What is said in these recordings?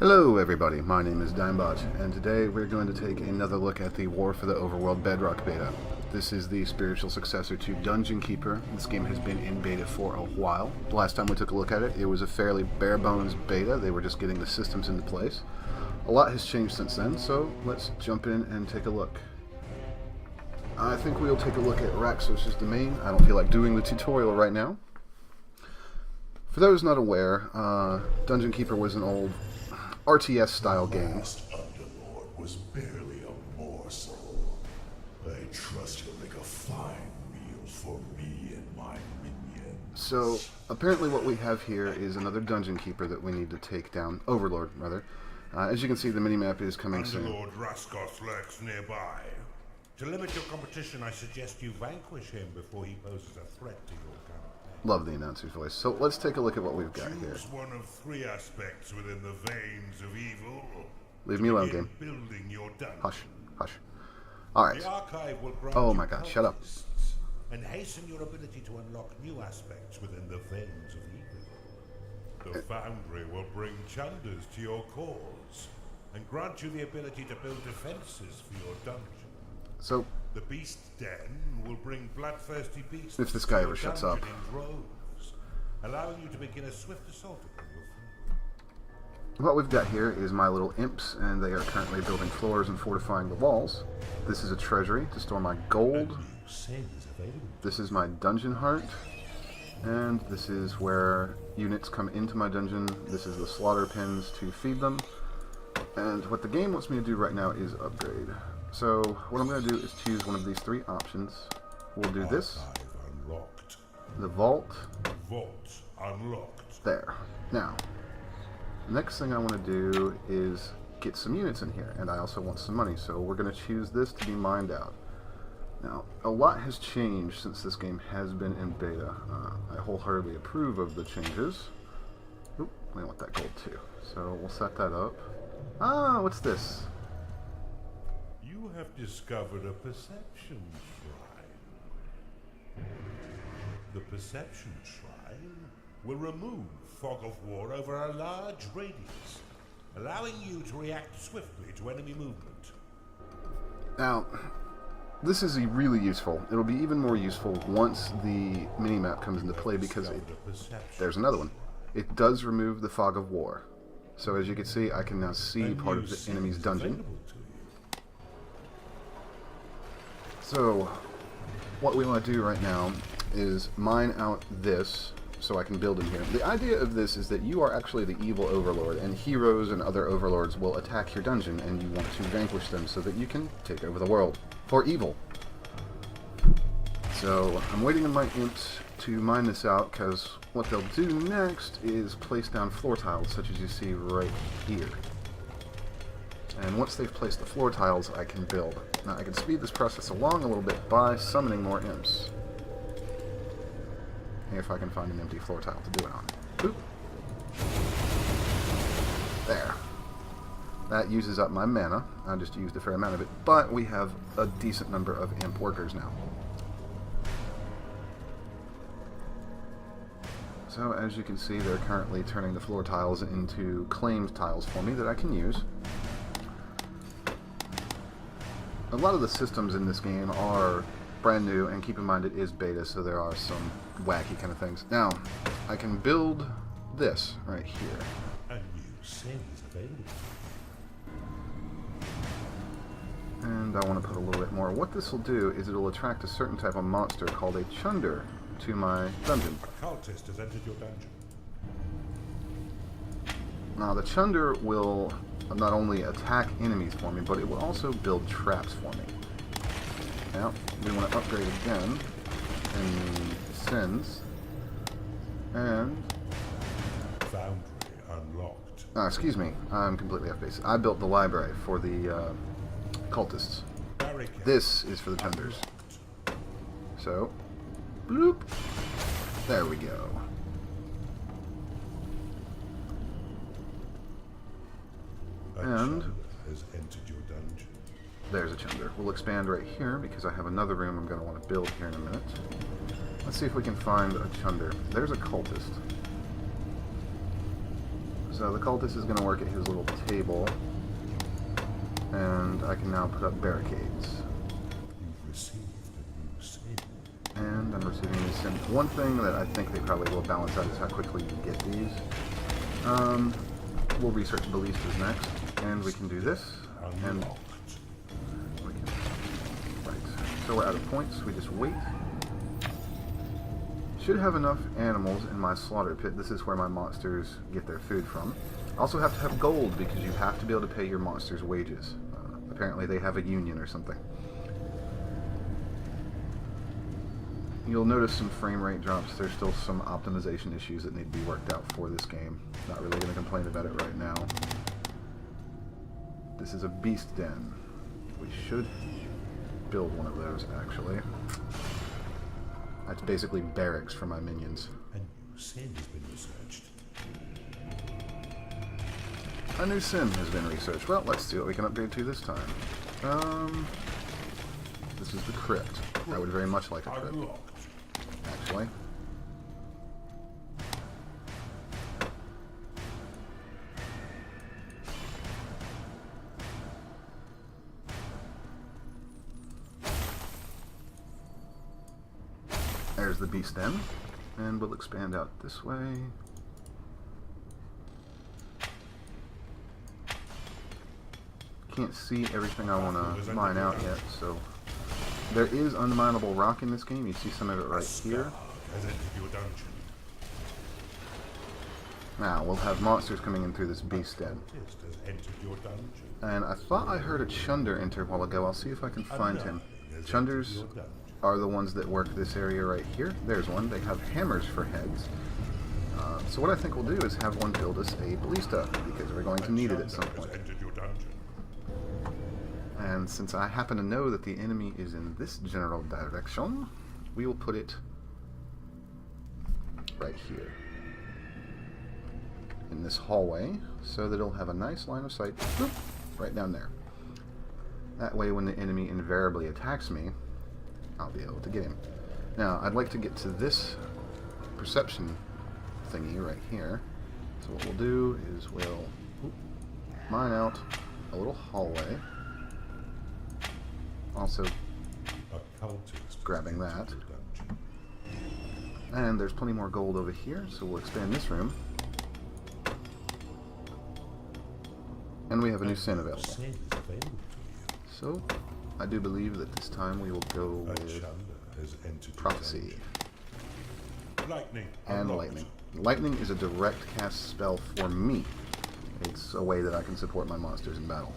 Hello everybody, my name is Digmbot, and today we're going to take another look at the War for the Overworld Bedrock beta. This is the spiritual successor to Dungeon Keeper. This game has been in beta for a while. The last time we took a look at it, it was a fairly bare-bones beta. They were just getting the systems into place. A lot has changed since then, so let's jump in and take a look. I think we'll take a look at Raxos' domain. I don't feel like doing the tutorial right now. For those not aware, Dungeon Keeper was an old RTS style game. Last Underlord was barely a morsel. I trust he'll make a fine meal for me and my minions. So apparently what we have here is another Dungeon Keeper that we need to take down. Overlord, rather. As you can see, the minimap is coming soon. Underlord Raskos lurks nearby. To limit your competition, I suggest you vanquish him before he poses a threat to your campaign. Love the announcer's voice. So let's take a look at what we've got here. Choose one of three aspects within the veins of evil. Leave me alone, game. Building your dungeon. Hush, hush. Alright. The archive will grant Oh you my god, shut up. cultists and hasten your ability to unlock new aspects within the veins of evil. The foundry will bring chunders to your cause and grant you the ability to build defenses for your dungeon. So, The beast den will bring bloodthirsty beasts if this guy to ever your shuts dungeon up. in droves, allowing you to begin a swift assault upon your foe. what we've got here is my little imps, and they are currently building floors and fortifying the walls. This is a treasury to store my gold. This is my dungeon heart. And this is where units come into my dungeon. This is the slaughter pens to feed them. And what the game wants me to do right now is upgrade. So what I'm going to do is choose one of these three options. We'll do this. Archive unlocked. The vault. Vault unlocked. There. Now, the next thing I want to do is get some units in here, and I also want some money, so we're going to choose this to be mined out. Now, a lot has changed since this game has been in beta. I wholeheartedly approve of the changes. Oop, we want that gold too, so we'll set that up. Ah, what's this? You have discovered a perception shrine. The perception shrine will remove fog of war over a large radius, allowing you to react swiftly to enemy movement. Now, this is really useful. It'll be even more useful once the minimap comes into play because there's another one. It does remove the fog of war. So as you can see, I can now see part of the enemy's dungeon. So, what we want to do right now is mine out this so I can build in here. The idea of this is that you are actually the evil overlord, and heroes and other overlords will attack your dungeon, and you want to vanquish them so that you can take over the world for evil. So, I'm waiting on my imps to mine this out, because what they'll do next is place down floor tiles, such as you see right here. And once they've placed the floor tiles, I can build. Now, I can speed this process along a little bit by summoning more imps. If I can find an empty floor tile to do it on. Boop. There. That uses up my mana. I just used a fair amount of it, but we have a decent number of imp workers now. So, as you can see, they're currently turning the floor tiles into claimed tiles for me that I can use. A lot of the systems in this game are brand new, and keep in mind it is beta, so there are some wacky kind of things. Now, I can build this right here. A new save is available. And I want to put a little bit more. What this will do is it'll attract a certain type of monster called a chunder to my dungeon. A cultist has entered your dungeon. Now, the chunder will not only attack enemies for me, but it will also build traps for me. Now, we want to upgrade again in Sins. And... Foundry unlocked. excuse me, I'm completely off base. I built the library for the cultists. Barricade. This is for the chunders. So, bloop. There we go. And has entered your dungeon. there's a chunder. We'll expand right here because I have another room I'm going to want to build here in a minute. Let's see if we can find a chunder. There's a cultist. So the cultist is going to work at his little table, and I can now put up barricades. You've received a new sin. And I'm receiving these sims. One thing that I think they probably will balance out is how quickly you get these. We'll research ballistas next, and we can do this, and we can, right. So we're out of points, we just wait. Should have enough animals in my slaughter pit. This is where my monsters get their food from. Also have to have gold because you have to be able to pay your monsters wages. Apparently they have a union or something. You'll notice some frame rate drops. There's still some optimization issues that need to be worked out for this game. Not really going to complain about it right now. This is a beast den. We should build one of those, actually. That's basically barracks for my minions. A new sin has been researched. A new sim has been researched. Well, let's see what we can upgrade to this time. This is the crypt. I would very much like a crypt, actually. There's the beast den, and we'll expand out this way. Can't see everything I want to mine out yet, so there is unminable rock in this game. You see some of it right here. Has entered your dungeon. Now we'll have monsters coming in through this beast den. Cultist has entered your dungeon. And I thought I heard a chunder enter a while ago. I'll see if I can find him. Chunders are the ones that work this area right here. There's one. They have hammers for heads. So what I think we'll do is have one build us a ballista, because we're going to need it at some point. And since I happen to know that the enemy is in this general direction, we will put it right here. In this hallway, so that it'll have a nice line of sight, boop, right down there. That way when the enemy invariably attacks me, I'll be able to get him. Now, I'd like to get to this perception thingy right here. So what we'll do is we'll mine out a little hallway. Also grabbing that. And there's plenty more gold over here, so we'll expand this room. And we have a new sin available. So, I do believe that this time we will go with prophecy. Lightning. And lightning. Lightning is a direct cast spell for me. It's a way that I can support my monsters in battle.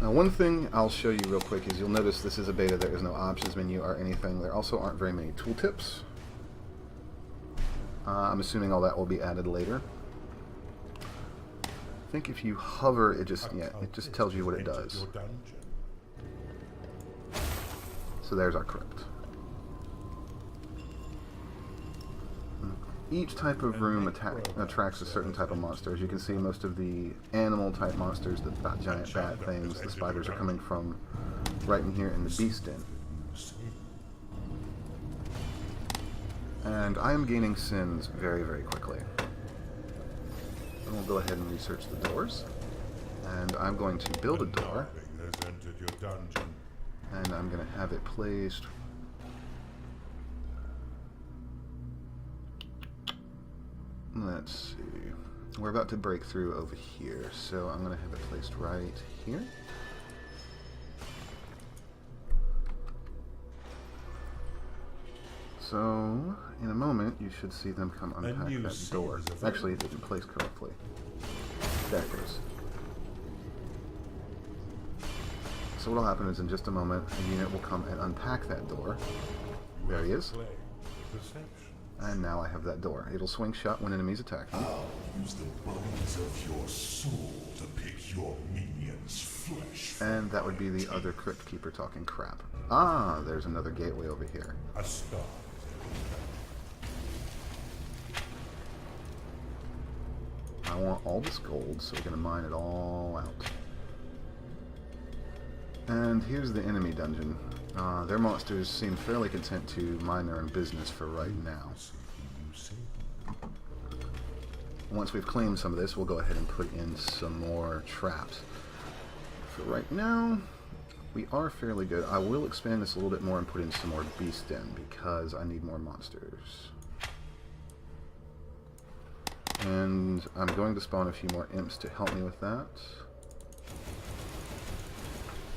Now, one thing I'll show you real quick is you'll notice this is a beta. There is no options menu or anything. There also aren't very many tooltips. I'm assuming all that will be added later. I think if you hover, it just tells you what it does. So there's our crypt. Each type of room attracts a certain type of monster. As you can see, most of the animal type monsters, the giant bat things, the spiders, are coming from right in here in the beast den. And I am gaining sins very, very quickly. And we'll go ahead and research the doors. And I'm going to build a door. And I'm going to have it placed. Let's see. We're about to break through over here, so I'm going to have it placed right here. So, in a moment, you should see them come unpack that door. Actually, it didn't place correctly. There it goes. So what will happen is in just a moment, a unit will come and unpack that door. There he is. And now I have that door. It'll swing shut when enemies attack them. I'll use the bones of your soul to pick your minions' flesh. And that would be the other Crypt Keeper talking crap. Ah, there's another gateway over here. A star. I want all this gold, so we're going to mine it all out. And here's the enemy dungeon. Their monsters seem fairly content to mind their own business for right now. Once we've claimed some of this, we'll go ahead and put in some more traps. For right now, we are fairly good. I will expand this a little bit more and put in some more beast den because I need more monsters. And I'm going to spawn a few more imps to help me with that.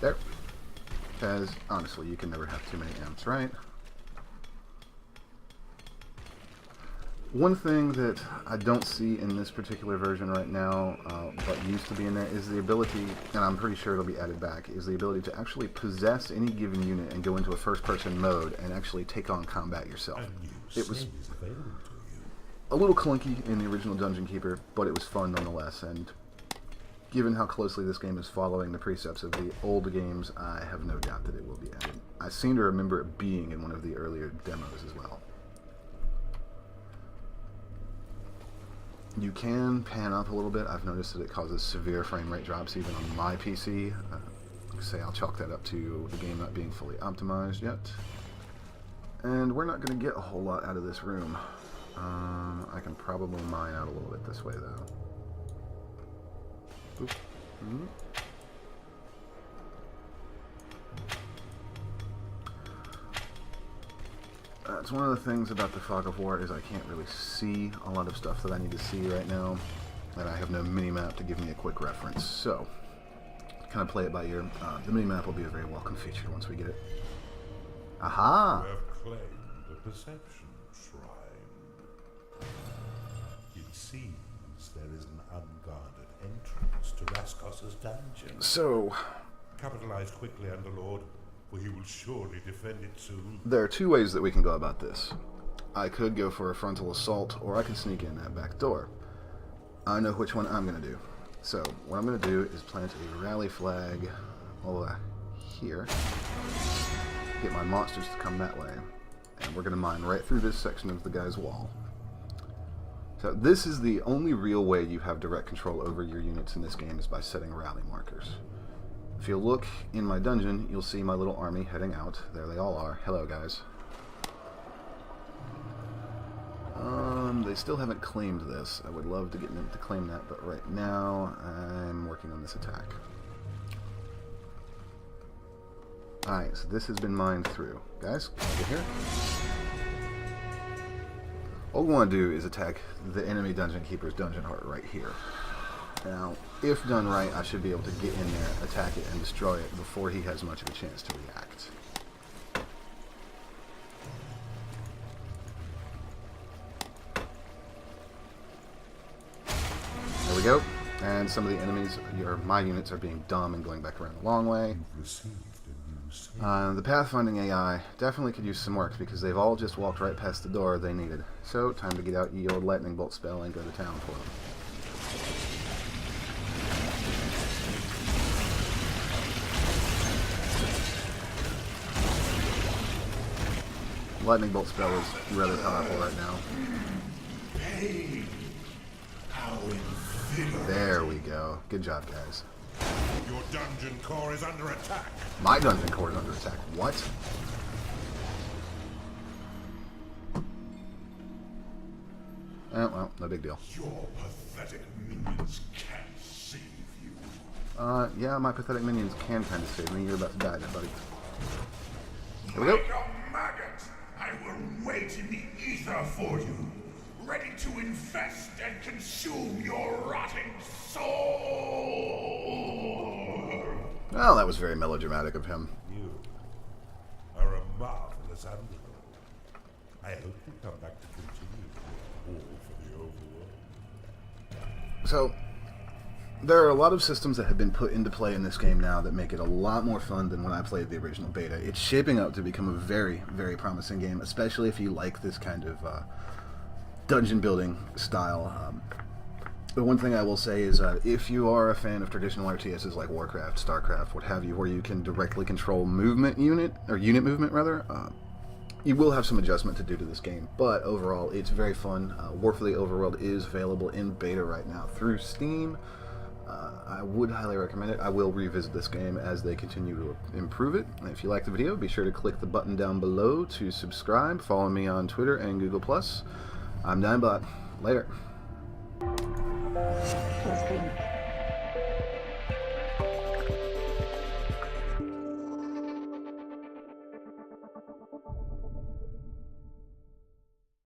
There. Because, honestly, you can never have too many imps, right? One thing that I don't see in this particular version right now, but used to be in there, is the ability, and I'm pretty sure it'll be added back, is the ability to actually possess any given unit and go into a first-person mode and actually take on combat yourself. It was a little clunky in the original Dungeon Keeper, but it was fun nonetheless, and given how closely this game is following the precepts of the old games, I have no doubt that it will be added. I seem to remember it being in one of the earlier demos as well. You can pan up a little bit. I've noticed that it causes severe frame rate drops even on my PC. Say I'll chalk that up to the game not being fully optimized yet. And we're not going to get a whole lot out of this room. I can probably mine out a little bit this way though. Oop. That's one of the things about the Fog of War is I can't really see a lot of stuff that I need to see right now, and I have no mini-map to give me a quick reference, so kind of play it by ear. The mini-map will be a very welcome feature once we get it. Aha! You have claimed the perception shrine. It seems there is an unguarded entrance to Raskos's dungeon. So, Capitalize quickly, Underlord, for he will surely defend it soon. there are two ways that we can go about this. I could go for a frontal assault, or I could sneak in that back door. I know which one I'm going to do. So, what I'm going to do is plant a rally flag over here. Get my monsters to come that way. And we're going to mine right through this section of the guy's wall. So this is the only real way you have direct control over your units in this game, is by setting rally markers. If you look in my dungeon, you'll see my little army heading out. There they all are. Hello, guys. They still haven't claimed this. I would love to get them to claim that, but right now I'm working on this attack. Alright, so this has been mined through. Guys, can I get here? All we want to do is attack the enemy Dungeon Keeper's Dungeon Heart right here. Now, if done right, I should be able to get in there, attack it, and destroy it before he has much of a chance to react. There we go. And some of the enemies, my units, are being dumb and going back around the long way. The pathfinding AI definitely could use some work because they've all just walked right past the door they needed. So, time to get out ye old lightning bolt spell and go to town for them. Lightning bolt spell is rather powerful right now. Pain. How invigorating. There we go. Good job, guys. Your dungeon core is under attack. My dungeon core is under attack. What? Oh, well, no big deal. Your pathetic minions can't save you. Yeah, my pathetic minions can kind of save me. You're about to die now, buddy. Here we go. Like a maggot, I will wait in the ether for you, ready to infest and consume your rotting soul. Well, that was very melodramatic of him. You are a marvelous underlord. I hope you come back to continue the war for the overworld. So, there are a lot of systems that have been put into play in this game now that make it a lot more fun than when I played the original beta. It's shaping up to become a very, very promising game, especially if you like this kind of dungeon building style. The one thing I will say is if you are a fan of traditional RTSs like Warcraft, StarCraft, what have you, where you can directly control unit movement rather, you will have some adjustment to do to this game, but overall it's very fun. War for the Overworld is available in beta right now through Steam. I would highly recommend it. I will revisit this game as they continue to improve it. And if you like the video, be sure to click the button down below to subscribe. Follow me on Twitter and Google+. I'm Digmbot. Later. Testing.